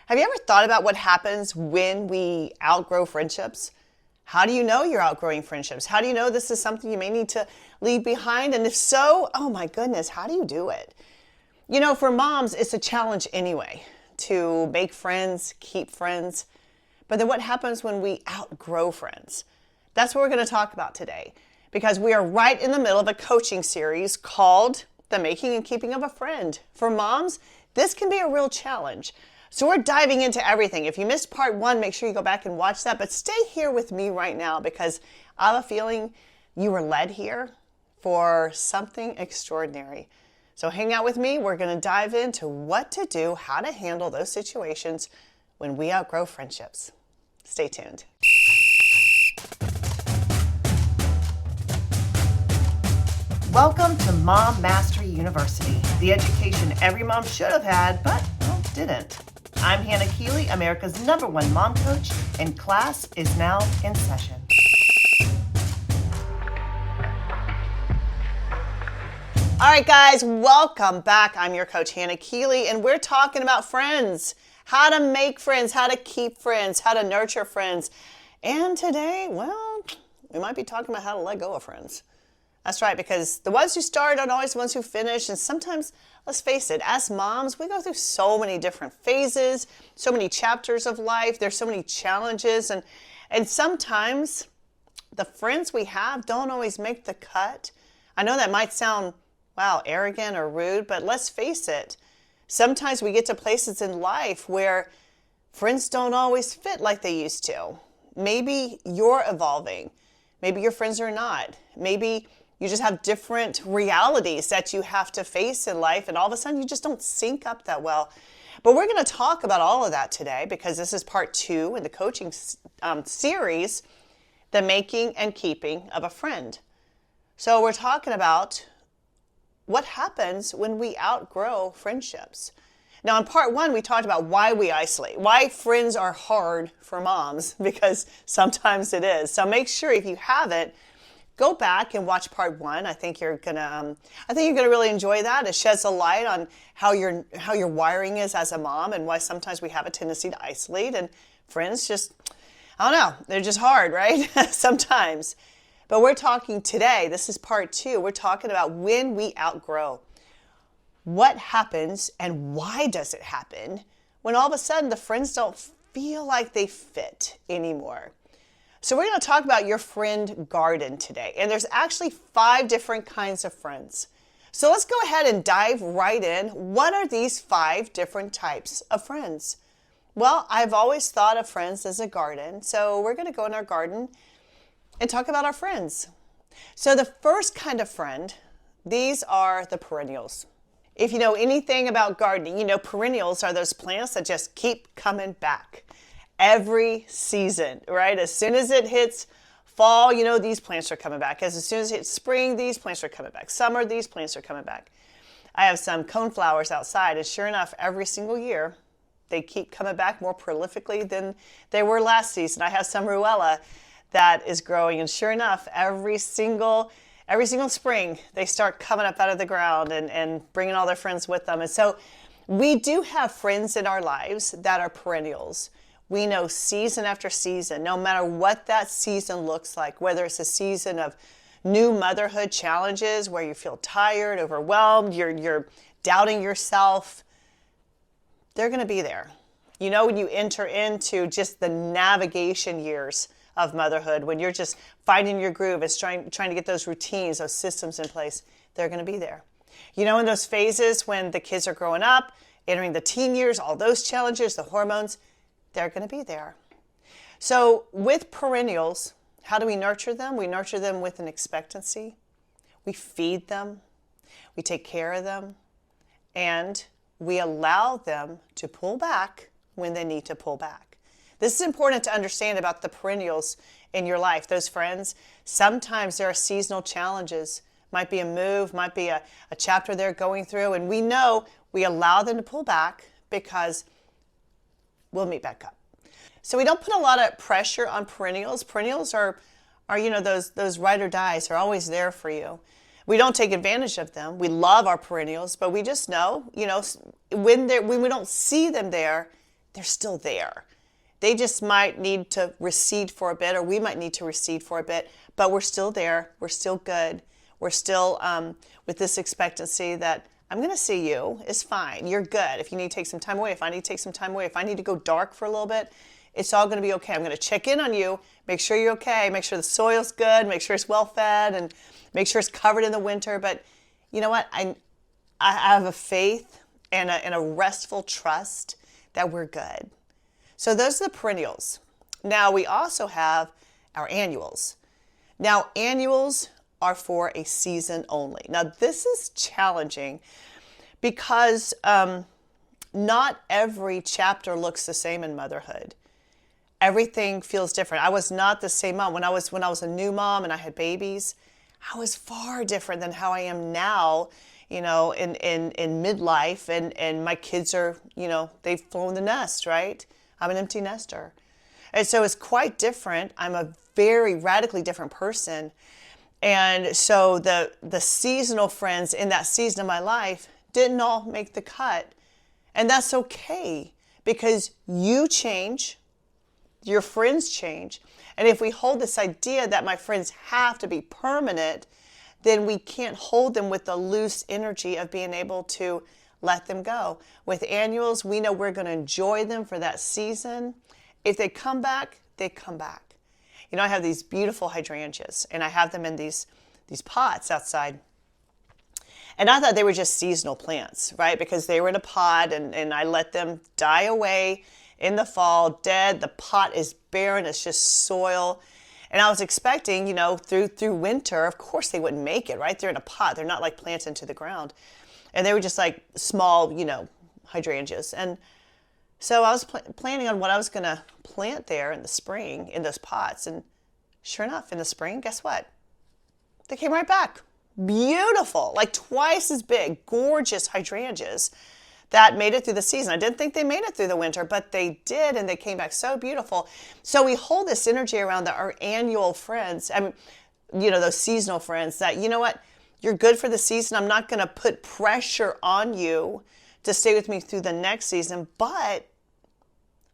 Have you ever thought about what happens when we outgrow friendships? How do you know you're outgrowing friendships? How do you know this is something you may need to leave behind? And if so, oh my goodness, how do you do it? You know, for moms, it's a challenge anyway to make friends, keep friends. But then what happens when we outgrow friends? That's what we're going to talk about today, because we are right in the middle of a coaching series called The Making and Keeping of a Friend. For moms, this can be a real challenge. So we're diving into everything. If you missed part one, make sure you go back and watch that. But stay here with me right now, because I have a feeling you were led here for something extraordinary. So hang out with me. We're going to dive into what to do, how to handle those situations when we outgrow friendships. Stay tuned. Welcome to Mom Mastery University, the education every mom should have had, but didn't. I'm Hannah Keeley, America's #1 mom coach, and class is now in session. All right, guys, welcome back. I'm your coach, Hannah Keeley, and we're talking about friends, how to make friends, how to keep friends, how to nurture friends. And today, well, we might be talking about how to let go of friends. That's right, because the ones who start aren't always the ones who finish, and sometimes, let's face it, as moms, we go through so many different phases, so many chapters of life, there's so many challenges, and sometimes the friends we have don't always make the cut. I know that might sound, wow, arrogant or rude, but let's face it, sometimes we get to places in life where friends don't always fit like they used to. Maybe you're evolving. Maybe your friends are not. Maybe you just have different realities that you have to face in life, and all of a sudden you just don't sync up that well. But we're going to talk about all of that today, because this is part 2 in the coaching series, The Making and Keeping of a Friend. So we're talking about what happens when we outgrow friendships. Now, in part 1, we talked about why we isolate, why friends are hard for moms, because sometimes it is. So make sure, if you haven't, go back and watch part 1. I think you're gonna really enjoy that. It sheds a light on how your wiring is as a mom, and why sometimes we have a tendency to isolate, and friends just, I don't know, they're just hard, right? Sometimes. But we're talking today, this is part 2, we're talking about when we outgrow. What happens and why does it happen when all of a sudden the friends don't feel like they fit anymore? So we're going to talk about your friend garden today. And there's actually 5 different kinds of friends. So let's go ahead and dive right in. What are these 5 different types of friends? Well, I've always thought of friends as a garden. So we're going to go in our garden and talk about our friends. So the first kind of friend, these are the perennials. If you know anything about gardening, you know perennials are those plants that just keep coming back every season, right? As soon as it hits fall, you know these plants are coming back. As soon as it hits spring, these plants are coming back. Summer, these plants are coming back. I have some coneflowers outside, and sure enough, every single year, they keep coming back more prolifically than they were last season. I have some ruella that is growing, and sure enough, every single spring, they start coming up out of the ground and bringing all their friends with them. And so we do have friends in our lives that are perennials. We know season after season, no matter what that season looks like, whether it's a season of new motherhood challenges where you feel tired, overwhelmed, you're doubting yourself, they're going to be there. You know, when you enter into just the navigation years of motherhood, when you're just finding your groove and trying to get those routines, those systems in place, they're going to be there. You know, in those phases when the kids are growing up, entering the teen years, all those challenges, the hormones, they're going to be there. So with perennials, how do we nurture them? We nurture them with an expectancy. We feed them. We take care of them. And we allow them to pull back when they need to pull back. This is important to understand about the perennials in your life, those friends. Sometimes there are seasonal challenges. Might be a move, might be a chapter they're going through, and we know we allow them to pull back because we'll meet back up. So we don't put a lot of pressure on perennials. Perennials are you know, those ride or dies are always there for you. We don't take advantage of them. We love our perennials, but we just know, you know, when we don't see them there, they're still there. They just might need to recede for a bit, or we might need to recede for a bit, but we're still there. We're still good. We're still with this expectancy that I'm going to see you. It's fine. You're good. If you need to take some time away, if I need to take some time away, if I need to go dark for a little bit, it's all going to be okay. I'm going to check in on you, make sure you're okay, make sure the soil's good, make sure it's well fed, and make sure it's covered in the winter. But you know what? I have a faith and a restful trust that we're good. So those are the perennials. Now we also have our annuals. Now annuals are for a season only. Now this is challenging because not every chapter looks the same in motherhood. Everything feels different. I was not the same mom. When I was a new mom and I had babies, I was far different than how I am now, in midlife, and my kids are, they've flown the nest, right? I'm an empty nester. And so it's quite different. I'm a very radically different person. And so the seasonal friends in that season of my life didn't all make the cut. And that's okay, because you change, your friends change. And if we hold this idea that my friends have to be permanent, then we can't hold them with the loose energy of being able to let them go. With annuals, we know we're going to enjoy them for that season. If they come back, they come back. I have these beautiful hydrangeas, and I have them in these pots outside. And I thought they were just seasonal plants, right? Because they were in a pot, and I let them die away in the fall, dead. The pot is barren. It's just soil. And I was expecting, through winter, of course they wouldn't make it, right? They're in a pot. They're not like plants into the ground. And they were just like small, hydrangeas. And so I was planning on what I was going to plant there in the spring in those pots. And sure enough, in the spring, guess what? They came right back. Beautiful, like twice as big, gorgeous hydrangeas that made it through the season. I didn't think they made it through the winter, but they did, and they came back so beautiful. So we hold this energy around our annual friends, those seasonal friends that, you know what, you're good for the season. I'm not going to put pressure on you to stay with me through the next season, but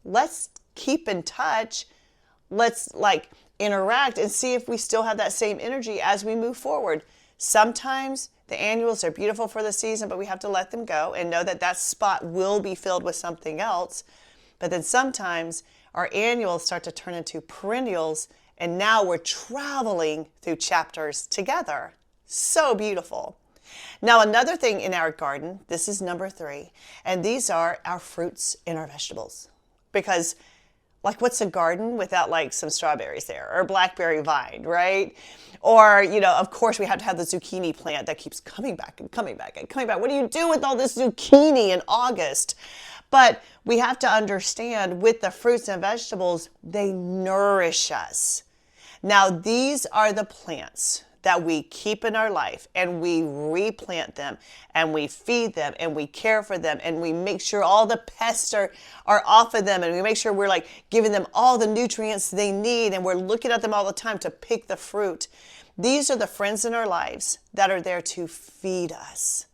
let's keep in touch. Let's interact and see if we still have that same energy as we move forward. Sometimes the annuals are beautiful for the season, but we have to let them go and know that spot will be filled with something else. But then sometimes our annuals start to turn into perennials, and now we're traveling through chapters together. So beautiful. Now, another thing in our garden, this is number 3, and these are our fruits and our vegetables. Because what's a garden without some strawberries there, or a blackberry vine, right? Or, of course we have to have the zucchini plant that keeps coming back and coming back and coming back. What do you do with all this zucchini in August? But we have to understand, with the fruits and vegetables, they nourish us. Now, these are the plants that we keep in our life, and we replant them, and we feed them, and we care for them, and we make sure all the pests are off of them, and we make sure we're giving them all the nutrients they need, and we're looking at them all the time to pick the fruit. These are the friends in our lives that are there to feed us.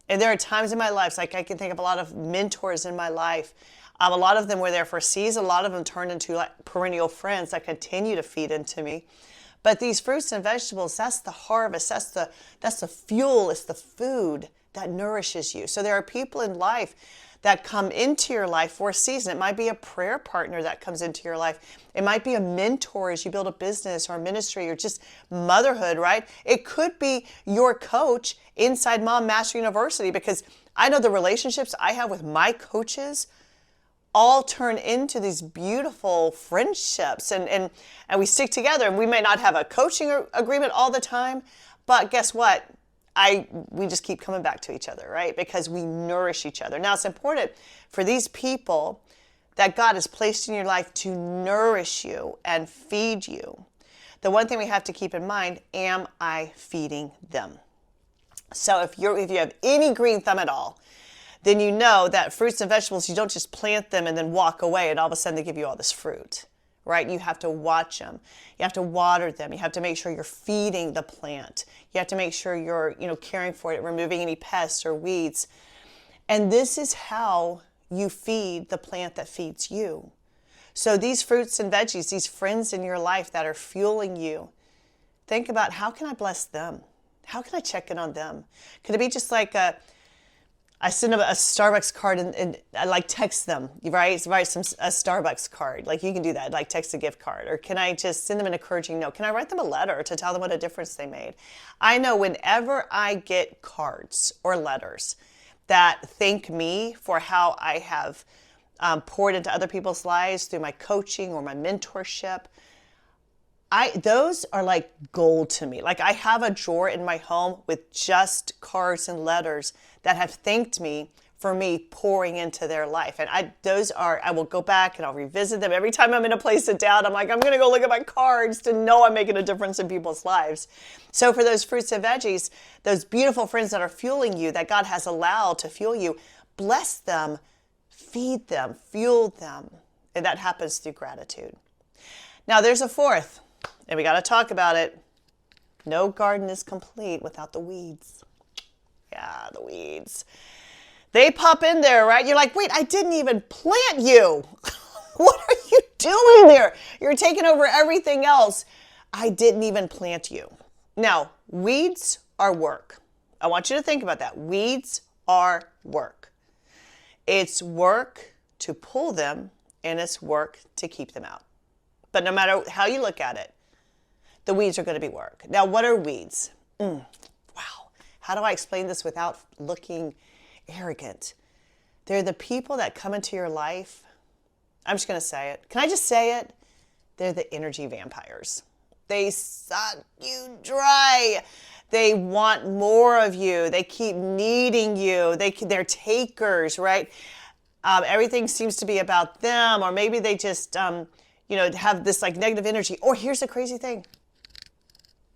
And there are times in my life, I can think of a lot of mentors in my life. A lot of them were there for a season. A lot of them turned into perennial friends that continue to feed into me. But these fruits and vegetables, that's the harvest, that's the fuel, it's the food that nourishes you. So there are people in life that come into your life for a season. It might be a prayer partner that comes into your life. It might be a mentor as you build a business or a ministry or just motherhood, right? It could be your coach inside Mom Master University, because I know the relationships I have with my coaches all turn into these beautiful friendships, and we stick together. And we may not have a coaching agreement all the time, but guess what? We just keep coming back to each other, right? Because we nourish each other. Now, it's important for these people that God has placed in your life to nourish you and feed you. The one thing we have to keep in mind, am I feeding them? So if you have any green thumb at all, then you know that fruits and vegetables, you don't just plant them and then walk away and all of a sudden they give you all this fruit, right? You have to watch them. You have to water them. You have to make sure you're feeding the plant. You have to make sure you're, caring for it, removing any pests or weeds. And this is how you feed the plant that feeds you. So these fruits and veggies, these friends in your life that are fueling you, think about, how can I bless them? How can I check in on them? Could it be just like I send them a Starbucks card and I like text them, right? Write a Starbucks card. Like you can do that, like text a gift card. Or can I just send them an encouraging note? Can I write them a letter to tell them what a difference they made? I know whenever I get cards or letters that thank me for how I have poured into other people's lives through my coaching or my mentorship, those are like gold to me. Like I have a drawer in my home with just cards and letters that have thanked me for me pouring into their life. And I will go back and I'll revisit them. Every time I'm in a place of doubt, I'm like, I'm going to go look at my cards to know I'm making a difference in people's lives. So for those fruits and veggies, those beautiful friends that are fueling you, that God has allowed to fuel you, bless them, feed them, fuel them. And that happens through gratitude. Now there's a fourth, and we got to talk about it. No garden is complete without the weeds. Yeah, the weeds. They pop in there, right? You're like, wait, I didn't even plant you. What are you doing there? You're taking over everything else. I didn't even plant you. Now, weeds are work. I want you to think about that. Weeds are work. It's work to pull them, and it's work to keep them out. But no matter how you look at it, the weeds are going to be work. Now, what are weeds? Wow. How do I explain this without looking arrogant? They're the people that come into your life. I'm just going to say it. Can I just say it? They're the energy vampires. They suck you dry. They want more of you. They keep needing you. They're takers, right? Everything seems to be about them, or maybe they just, have this like negative energy. Or here's the crazy thing.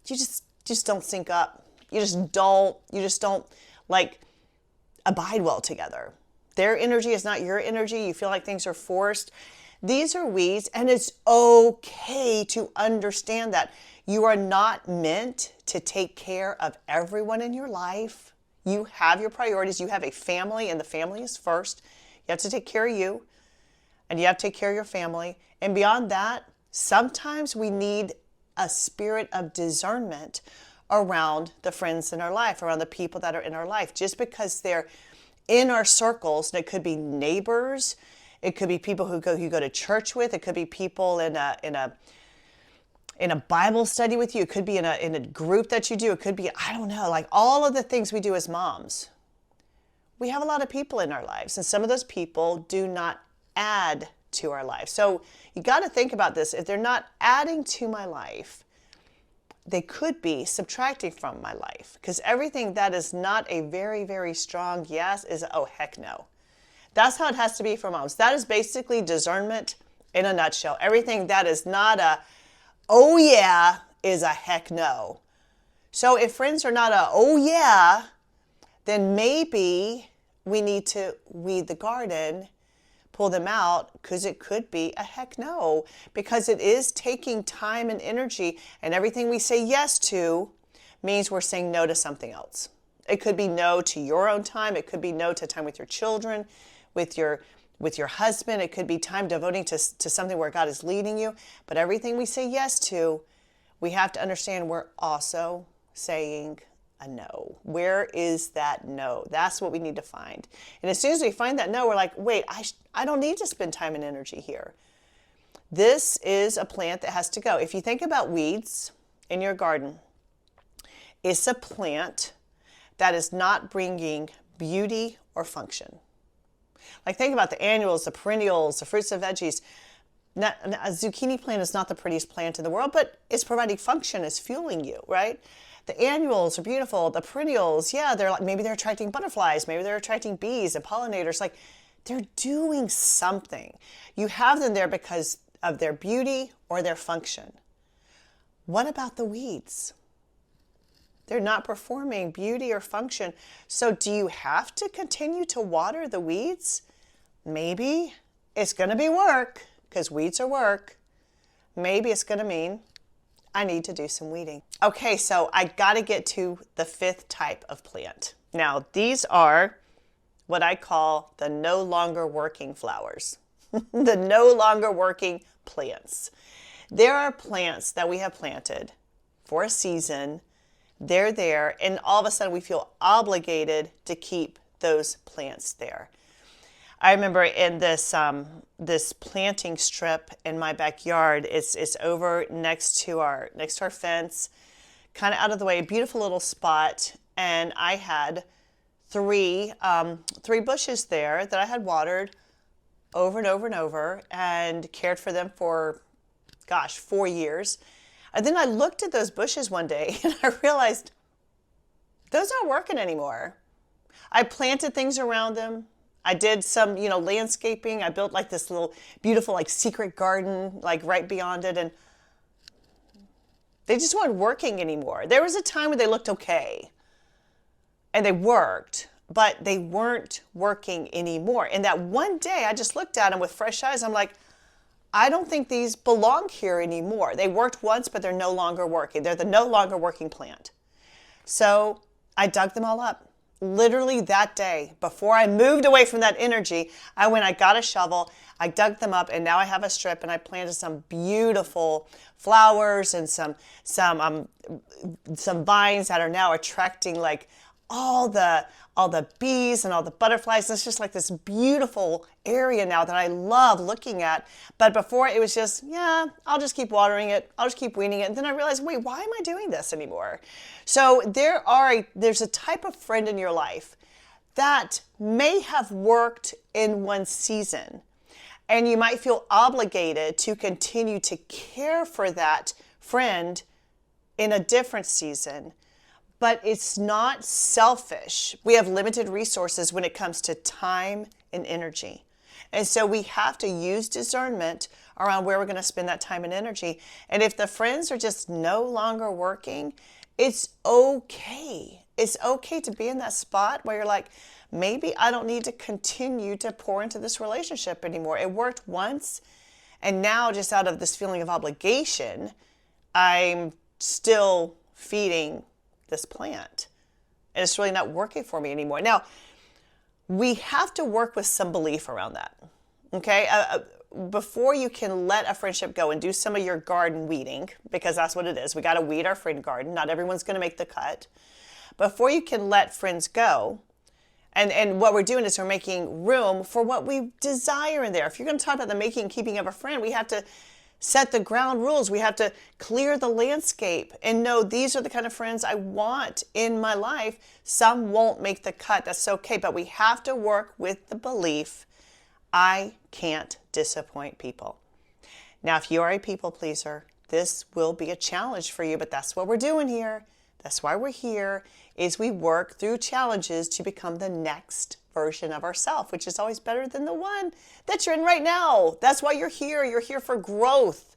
You just don't sync up. You just don't like abide well together. Their energy is not your energy. You feel like things are forced. These are weeds, and it's okay to understand that you are not meant to take care of everyone in your life. You have your priorities. You have a family, and the family is first. You have to take care of you, and you have to take care of your family. And beyond that, sometimes we need a spirit of discernment around the friends in our life, around the people that are in our life. Just because they're in our circles, and it could be neighbors, it could be people who you go to church with, it could be people in a Bible study with you, it could be in a group that you do, it could be, I don't know, like all of the things we do as moms. We have a lot of people in our lives, and some of those people do not add to our life. So you got to think about this. If they're not adding to my life, they could be subtracting from my life, because everything that is not a very, very strong yes is oh heck no. That's how it has to be for moms. That is basically discernment in a nutshell. Everything that is not a oh yeah is a heck no. So if friends are not a oh yeah, then maybe we need to weed the garden, pull them out, because it could be a heck no, because it is taking time and energy, and everything we say yes to means we're saying no to something else. It could be no to your own time. It could be no to time with your children, with your husband. It could be time devoting to something where God is leading you. But everything we say yes to, we have to understand we're also saying a no. Where is that no? That's what we need to find. And as soon as we find that no, we're like, wait, I don't need to spend time and energy here. This is a plant that has to go. If you think about weeds in your garden, it's a plant that is not bringing beauty or function. Like think about the annuals, the perennials, the fruits and veggies. Now, a zucchini plant is not the prettiest plant in the world, but it's providing function, it's fueling you, right? The annuals are beautiful. The perennials, yeah, maybe they're attracting butterflies. Maybe they're attracting bees and pollinators. Like they're doing something. You have them there because of their beauty or their function. What about the weeds? They're not performing beauty or function. So do you have to continue to water the weeds? Maybe it's going to be work, because weeds are work. Maybe it's going to mean I need to do some weeding. Okay, so I got to get to the fifth type of plant. Now, these are what I call the no longer working flowers, the no longer working plants. There are plants that we have planted for a season. They're there, and all of a sudden we feel obligated to keep those plants there. I remember in this planting strip in my backyard. It's over next to our fence, kind of out of the way, a beautiful little spot, and I had three bushes there that I had watered over and over and over and cared for them for, 4 years. And then I looked at those bushes one day and I realized those aren't working anymore. I planted things around them. I did some, landscaping. I built like this little beautiful like secret garden like right beyond it, and they just weren't working anymore. There was a time when they looked okay and they worked, but they weren't working anymore. And that one day I just looked at them with fresh eyes. I'm like, I don't think these belong here anymore. They worked once, but they're no longer working. They're the no longer working plant. So I dug them all up. Literally that day, before I moved away from that energy, I got a shovel, I dug them up, and now I have a strip, and I planted some beautiful flowers and some vines that are now attracting like all the bees and all the butterflies. It's just like this beautiful area now that I love looking at. But before it was just, I'll just keep watering it. I'll just keep weeding it. And then I realized, wait, why am I doing this anymore? So there's a type of friend in your life that may have worked in one season, and you might feel obligated to continue to care for that friend in a different season. But it's not selfish. We have limited resources when it comes to time and energy. And so we have to use discernment around where we're going to spend that time and energy. And if the friends are just no longer working, it's okay. It's okay to be in that spot where you're like, maybe I don't need to continue to pour into this relationship anymore. It worked once, and now just out of this feeling of obligation, I'm still feeding this plant, and it's really not working for me anymore. Now, we have to work with some belief around that, okay? Before you can let a friendship go and do some of your garden weeding, because that's what it is. We got to weed our friend garden. Not everyone's going to make the cut. Before you can let friends go, and what we're doing is we're making room for what we desire in there. If you're going to talk about the making and keeping of a friend, we have to set the ground rules. We have to clear the landscape and know these are the kind of friends I want in my life. Some won't make the cut. That's okay. But we have to work with the belief, I can't disappoint people. Now, if you are a people pleaser, this will be a challenge for you, but that's what we're doing here. That's why we're here, is we work through challenges to become the next version of ourselves, which is always better than the one that you're in right now. That's why you're here. You're here for growth.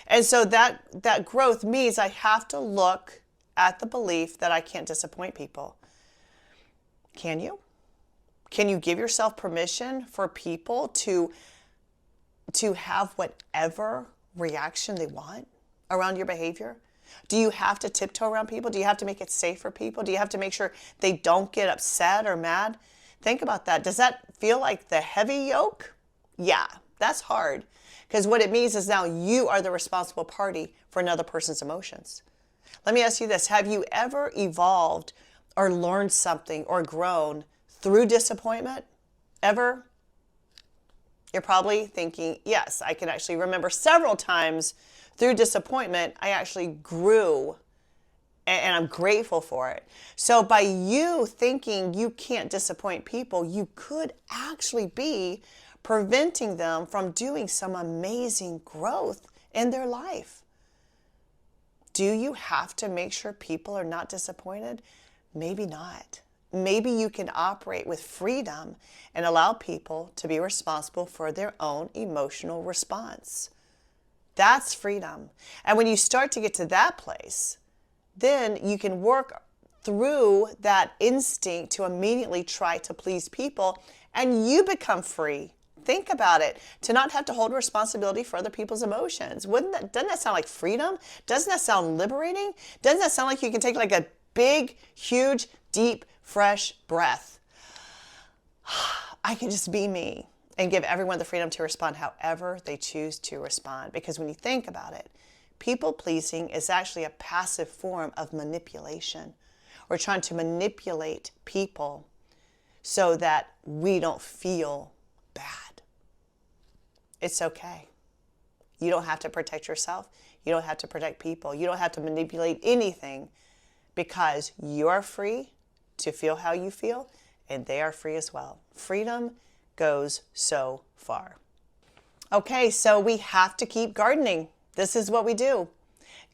And so that growth means I have to look at the belief that I can't disappoint people. Can you? Can you give yourself permission for people to have whatever reaction they want around your behavior? Do you have to tiptoe around people? Do you have to make it safe for people? Do you have to make sure they don't get upset or mad? Think about that. Does that feel like the heavy yoke? Yeah, that's hard. Because what it means is now you are the responsible party for another person's emotions. Let me ask you this. Have you ever evolved or learned something or grown through disappointment? Ever? You're probably thinking, yes, I can actually remember several times through disappointment, I actually grew, and I'm grateful for it. So by you thinking you can't disappoint people, you could actually be preventing them from doing some amazing growth in their life. Do you have to make sure people are not disappointed? Maybe not. Maybe you can operate with freedom and allow people to be responsible for their own emotional response. That's freedom. And when you start to get to that place, then you can work through that instinct to immediately try to please people, and you become free. Think about it. To not have to hold responsibility for other people's emotions. Doesn't that sound like freedom? Doesn't that sound liberating? Doesn't that sound like you can take like a big, huge, deep, fresh breath? I can just be me and give everyone the freedom to respond however they choose to respond. Because when you think about it, people pleasing is actually a passive form of manipulation. We're trying to manipulate people so that we don't feel bad. It's okay. You don't have to protect yourself. You don't have to protect people. You don't have to manipulate anything, because you are free to feel how you feel, and they are free as well. Freedom goes so far. Okay, so we have to keep gardening. This is what we do.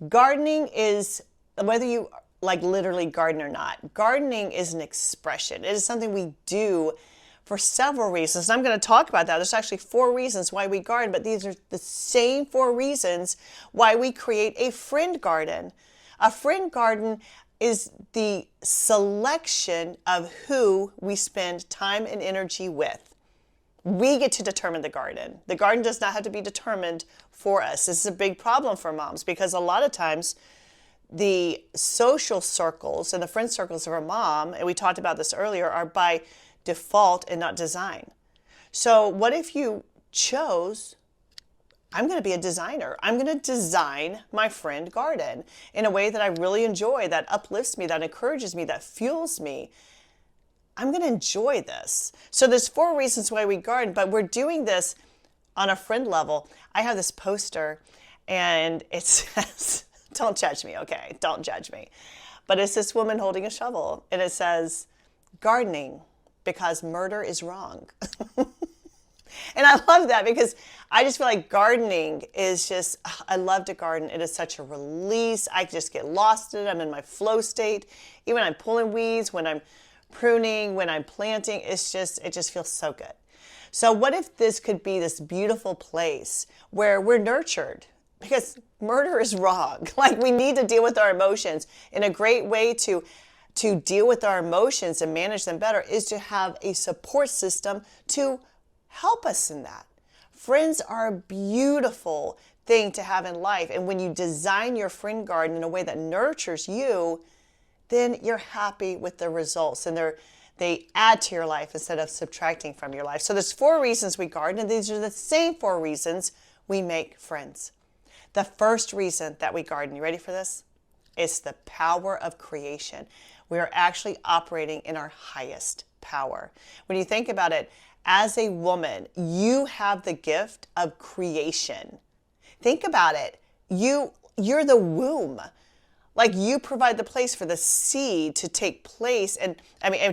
Gardening is, whether you like literally garden or not, gardening is an expression. It is something we do for several reasons. And I'm going to talk about that. There's actually 4 reasons why we garden, but these are the same 4 reasons why we create a friend garden. A friend garden is the selection of who we spend time and energy with. We get to determine the garden. The garden does not have to be determined for us. This is a big problem for moms, because a lot of times the social circles and the friend circles of our mom, and we talked about this earlier, are by default and not design. So what if you chose, I'm going to be a designer. I'm going to design my friend garden in a way that I really enjoy, that uplifts me, that encourages me, that fuels me. I'm going to enjoy this. So there's 4 reasons why we garden, but we're doing this on a friend level. I have this poster, and it says, don't judge me, okay? Don't judge me. But it's this woman holding a shovel, and it says, gardening because murder is wrong. And I love that, because I just feel like gardening is just, I love to garden. It is such a release. I just get lost in it. I'm in my flow state. Even when I'm pulling weeds, when I'm pruning, when I'm planting, it just feels so good. So what if this could be this beautiful place where we're nurtured? Because murder is wrong. Like, we need to deal with our emotions. And a great way to deal with our emotions and manage them better is to have a support system to help us in that. Friends are a beautiful thing to have in life. And when you design your friend garden in a way that nurtures you, then you're happy with the results, and they add to your life instead of subtracting from your life. So there's 4 reasons we garden, and these are the same 4 reasons we make friends. The first reason that we garden, you ready for this? It's the power of creation. We are actually operating in our highest power. When you think about it, as a woman, you have the gift of creation. Think about it. You're the womb. Like, you provide the place for the seed to take place and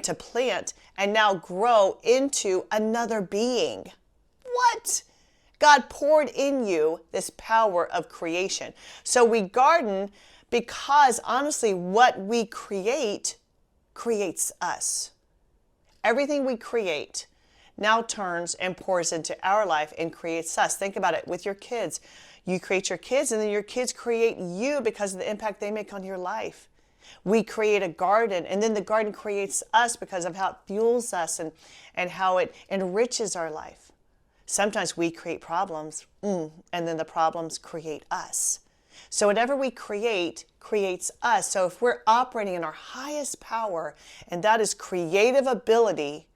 to plant and now grow into another being. What? God poured in you this power of creation. So we garden because, honestly, what we create creates us. Everything we create now turns and pours into our life and creates us. Think about it with your kids. You create your kids, and then your kids create you because of the impact they make on your life. We create a garden, and then the garden creates us because of how it fuels us and how it enriches our life. Sometimes we create problems, and then the problems create us. So whatever we create creates us. So if we're operating in our highest power, and that is creative ability,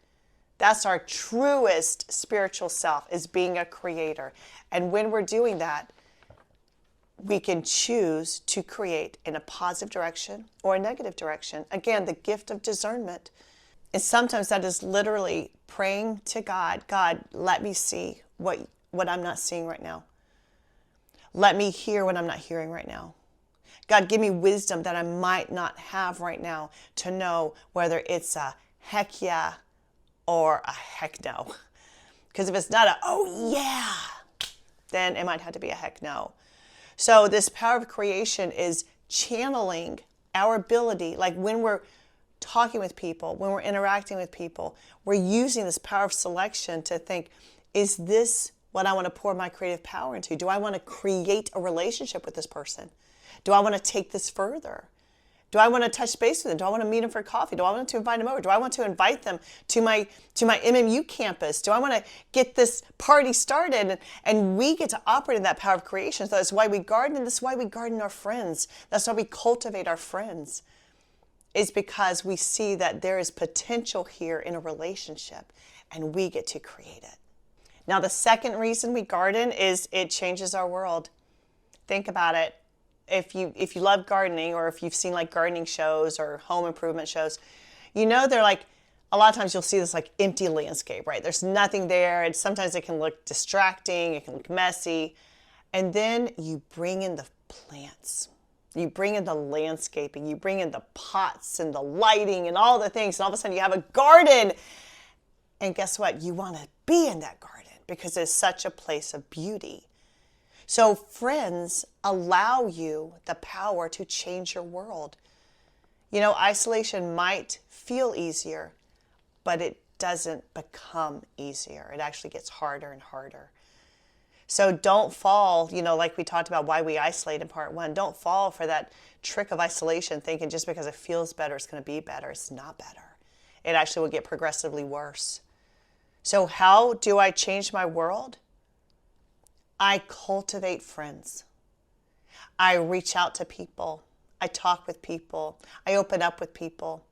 that's our truest spiritual self, is being a creator. And when we're doing that, we can choose to create in a positive direction or a negative direction. Again, the gift of discernment. And sometimes that is literally praying to God, God, let me see what I'm not seeing right now. Let me hear what I'm not hearing right now. God, give me wisdom that I might not have right now to know whether it's a heck yeah or a heck no. Because if it's not a oh yeah, then it might have to be a heck no. So this power of creation is channeling our ability, like when we're talking with people, when we're interacting with people, we're using this power of selection to think, is this what I want to pour my creative power into? Do I want to create a relationship with this person? Do I want to take this further? Do I want to touch base with them? Do I want to meet them for coffee? Do I want to invite them over? Do I want to invite them to my MMU campus? Do I want to get this party started? And we get to operate in that power of creation. So that's why we garden, and that's why we garden our friends. That's why we cultivate our friends. It's because we see that there is potential here in a relationship. and we get to create it. Now, the second reason we garden is it changes our world. Think about it. If you love gardening, or if you've seen like gardening shows or home improvement shows, they're like, a lot of times you'll see this like empty landscape, right? There's nothing there. And sometimes it can look distracting. It can look messy. And then you bring in the plants. You bring in the landscaping. You bring in the pots and the lighting and all the things. And all of a sudden you have a garden. And guess what? You want to be in that garden because it's such a place of beauty. So friends allow you the power to change your world. Isolation might feel easier, but it doesn't become easier. It actually gets harder and harder. So don't fall, like we talked about why we isolate in part 1, don't fall for that trick of isolation thinking just because it feels better, it's going to be better. It's not better. It actually will get progressively worse. So how do I change my world? I cultivate friends. I reach out to people. I talk with people. I open up with people.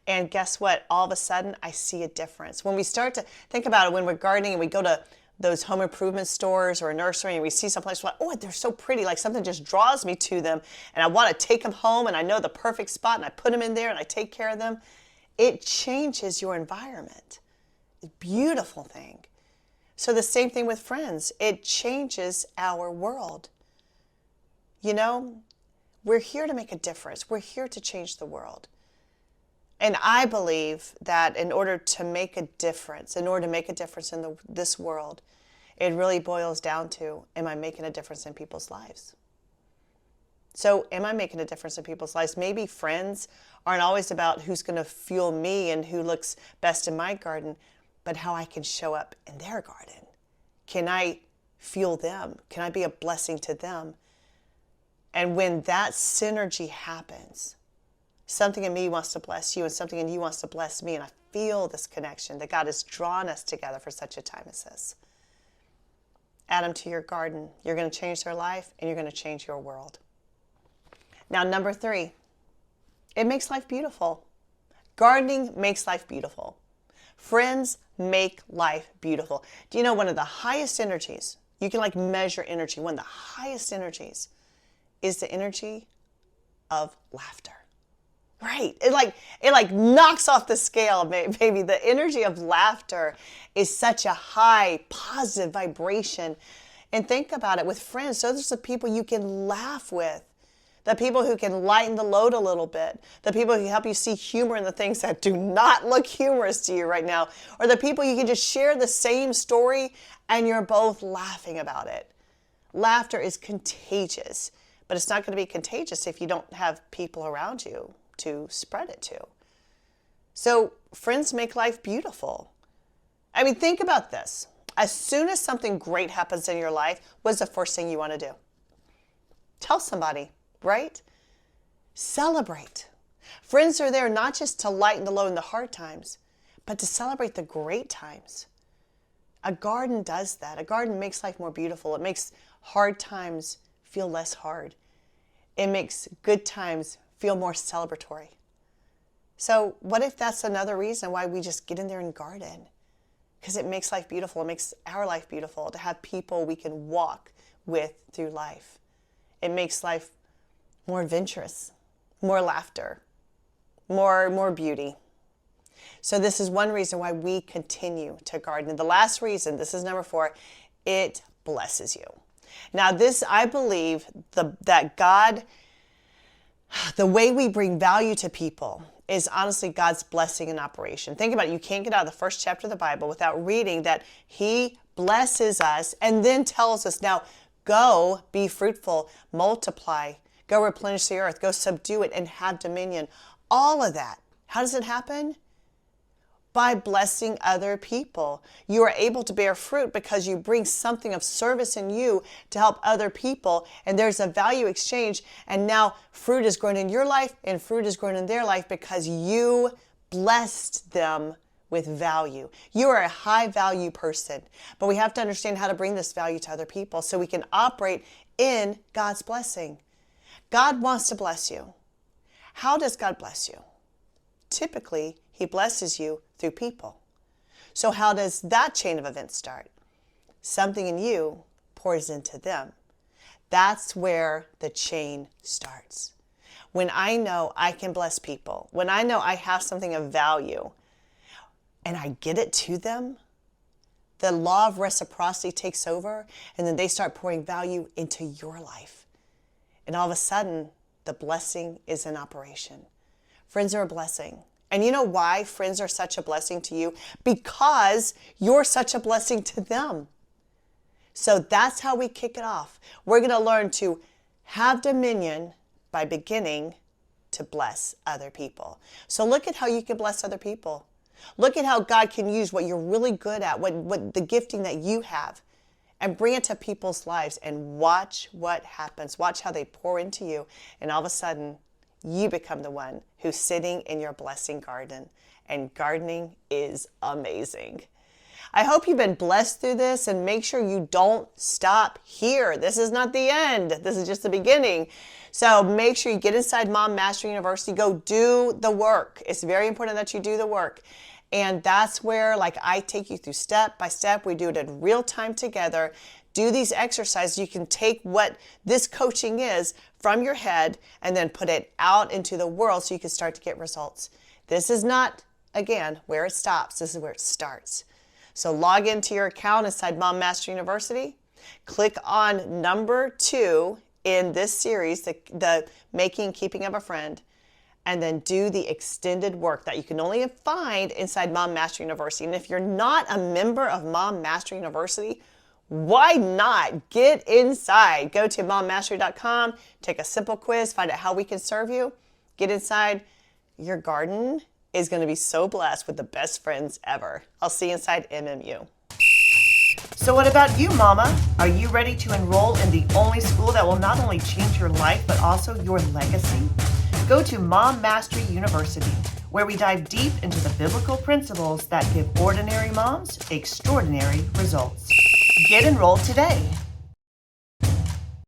And guess what? All of a sudden, I see a difference. When we start to think about it, when we're gardening and we go to those home improvement stores or a nursery and we see someplace, we're like, oh, they're so pretty. Like something just draws me to them. And I want to take them home and I know the perfect spot and I put them in there and I take care of them. It changes your environment. It's a beautiful thing. So the same thing with friends. It changes our world. We're here to make a difference. We're here to change the world. And I believe that in order to make a difference in this world, it really boils down to, am I making a difference in people's lives? So am I making a difference in people's lives? Maybe friends aren't always about who's going to fuel me and who looks best in my garden, but how I can show up in their garden. Can I fuel them? Can I be a blessing to them? And when that synergy happens, something in me wants to bless you and something in you wants to bless me. And I feel this connection that God has drawn us together for such a time as this. Add them to your garden. You're going to change their life and you're going to change your world. Now, number 3, it makes life beautiful. Gardening makes life beautiful. Friends make life beautiful. Do you know one of the highest energies, you can measure energy, one of the highest energies is the energy of laughter. Right. It knocks off the scale, baby. The energy of laughter is such a high, positive vibration. And think about it with friends. Those are the people you can laugh with. The people who can lighten the load a little bit. The people who help you see humor in the things that do not look humorous to you right now. Or the people you can just share the same story and you're both laughing about it. Laughter is contagious. But it's not going to be contagious if you don't have people around you to spread it to. So friends make life beautiful. I mean, think about this. As soon as something great happens in your life, what's the first thing you want to do? Tell somebody, right? Celebrate. Friends are there not just to lighten the load in the hard times, but to celebrate the great times. A garden does that. A garden makes life more beautiful. It makes hard times feel less hard. It makes good times feel more celebratory. So what if that's another reason why we just get in there and garden? Because it makes life beautiful. It makes our life beautiful to have people we can walk with through life. It makes life more adventurous, more laughter, more beauty. So this is one reason why we continue to garden. And the last reason, this is number 4, it blesses you. Now this, I believe that God, the way we bring value to people is honestly God's blessing in operation. Think about it. You can't get out of the first chapter of the Bible without reading that He blesses us and then tells us, now go be fruitful, multiply, go replenish the earth, go subdue it and have dominion. All of that. How does it happen? By blessing other people. You are able to bear fruit because you bring something of service in you to help other people, and there's a value exchange, and now fruit is grown in your life and fruit is grown in their life because you blessed them with value. You are a high value person, but we have to understand how to bring this value to other people so we can operate in God's blessing. God wants to bless you. How does God bless you? Typically, He blesses you through people. So how does that chain of events start? Something in you pours into them. That's where the chain starts. When I know I can bless people, when I know I have something of value and I get it to them, the law of reciprocity takes over, and then they start pouring value into your life. And all of a sudden, the blessing is in operation. Friends are a blessing. And you know why friends are such a blessing to you? Because you're such a blessing to them. So that's how we kick it off. We're going to learn to have dominion by beginning to bless other people. So look at how you can bless other people. Look at how God can use what you're really good at, what the gifting that you have, and bring it to people's lives, and watch what happens. Watch how they pour into you, and all of a sudden, you become the one who's sitting in your blessing garden. And gardening is amazing. I hope you've been blessed through this, and make sure you don't stop here. This is not the end. This is just the beginning. So make sure you get inside Mom Mastery University. Go do the work. It's very important that you do the work. And that's where, like, I take you through step by step. We do it in real time together. Do these exercises. You can take what this coaching is from your head and then put it out into the world so you can start to get results. This is not, again, where it stops. This is where it starts. So log into your account inside Mom Mastery University. Click on number 2 in this series, the Making and Keeping of a Friend, and then do the extended work that you can only find inside Mom Mastery University. And if you're not a member of Mom Mastery University, why not get inside? Go to mommastery.com, take a simple quiz, find out how we can serve you. Get inside. Your garden is going to be so blessed with the best friends ever. I'll see you inside MMU. So what about you, Mama? Are you ready to enroll in the only school that will not only change your life, but also your legacy? Go to Mom Mastery University, where we dive deep into the biblical principles that give ordinary moms extraordinary results. Get enrolled today.